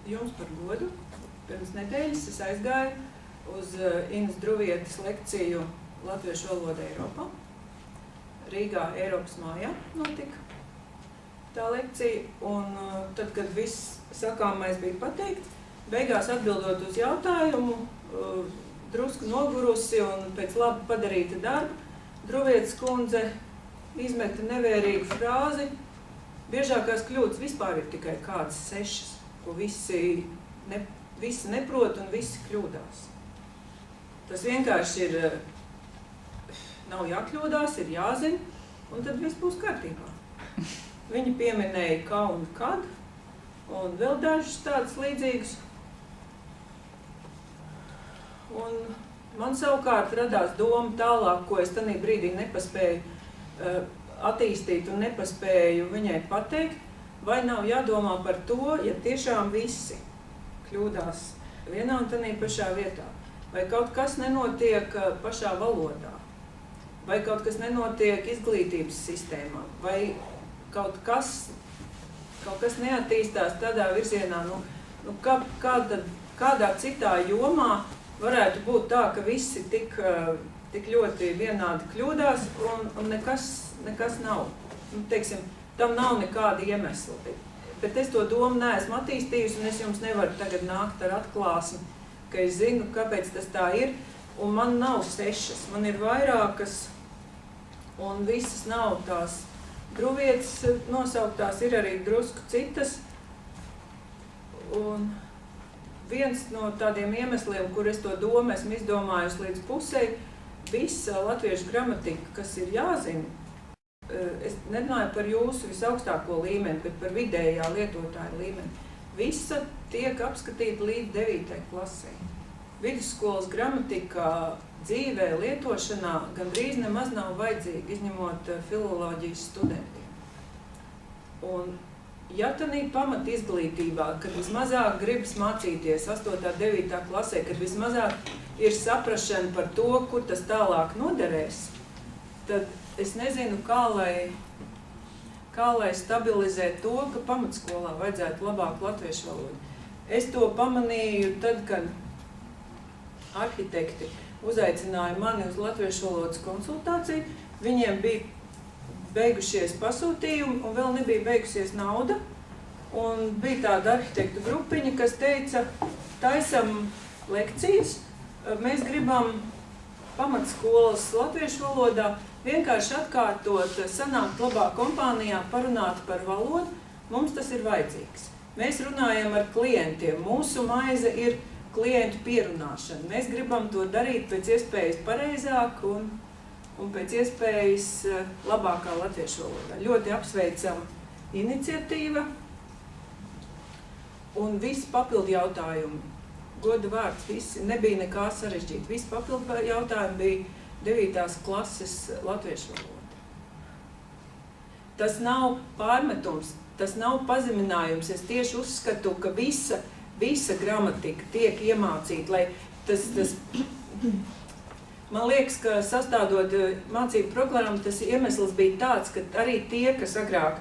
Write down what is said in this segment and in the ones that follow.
jums par godu. Pirms nedēļas es aizgāju uz Inas Druvietes lekciju Latviešu valoda Eiropā. Rīgā Eiropas mājā notika tā lekcija, un tad, kad viss sakāmais bija pateikt, beigās atbildot uz jautājumu, drusku nogurusi un pēc labi padarīta darba, Druvietes kundze izmeta nevērīgu frāzi. Biežākās kļūdas vispār ir tikai kādas 6, ko visi neprot un visi kļūdās. Tas vienkārši ir, nav jākļūdās, ir jāzina, un tad viss būs kārtībā. Viņi pieminēja kā un kad, un vēl dažus tādus līdzīgus. Un man savukārt radās doma tālāk, ko es tanī brīdī nepaspēju attīstīt un nepaspēju viņai pateikt, vai nav jādomā par to, ja tiešām visi kļūdās vienā un tanī pašā vietā, vai kaut kas nenotiek pašā valodā, vai kaut kas nenotiek izglītības sistēmā, vai kaut kas neattīstās tādā virzienā, kādā citā jomā varētu būt tā, ka visi tik ļoti vienādi kļūdās un nekas nav. Teiksim, tam nav nekāda iemesla. Bet es to domu neesmu attīstījusi, un es jums nevaru tagad nākt ar atklāsmi, ka es zinu, kāpēc tas tā ir. Un man nav 6, man ir vairākas, un visas nav tās Druvietes nosauktās, ir arī drusku citas. Un viens no tādiem iemesliem, kur es to domu esmu izdomājusi līdz pusei, visa latviešu gramatika, kas ir jāzina, es nerunāju par jūsu visaugstāko līmeni, bet par vidējā lietotāja līmeni, visa tiek apskatīta līdz 9. klasē. Vidusskolas gramatikā dzīvē lietošanā gandrīz nemaz nav vajadzīga, izņemot filoloģijas studentiem. Un ja tanī pamat izglītībā, kad vismazāk gribas mācīties 8. 9. klasē, kad vismazāk ir saprašana par to, kur tas tālāk noderēs, tad es nezinu, kā lai stabilizē to, ka pamatskolā vajadzētu labāk latviešu valodu. Es to pamanīju tad, kad arhitekti uzaicināja mani uz latviešu valodas konsultāciju. Viņiem bija beigušies pasūtījumi un vēl nebija beigusies nauda. Un bija tāda arhitektu grupiņa, kas teica, taisam lekcijas, mēs gribam pamatskolas latviešu valodā vienkārši atkārtot, sanākt labā kompānijā, parunāt par valodu, mums tas ir vajadzīgs. Mēs runājam ar klientiem, mūsu maize ir klientu pierunāšana. Mēs gribam to darīt pēc iespējas pareizāk un pēc iespējas labākā latviešu valodā. Ļoti apsveicama iniciatīva un visi papildu jautājumi. Goda vārds, visi nebija nekā sarežģīta. Visi papildu jautājumi bija 9. klases latviešu valoda. Tas nav pārmetums, tas nav pazeminājums. Es tieši uzskatu, ka visa gramatika tiek iemācīta, lai tas man liekas, ka sastādot mācību programmu, tas iemesls bija tāds, ka arī tie, kas agrāk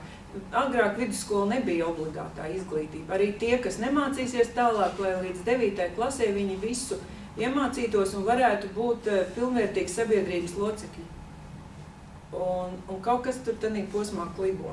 vidusskola nebija obligātā izglītība, arī tie, kas nemācīsies tālāk, lai līdz 9. klasē viņi visu iemācītos un varētu būt pilnvērtīgi sabiedrības locekļi. Un kaut kas tur tanī posmā klibo.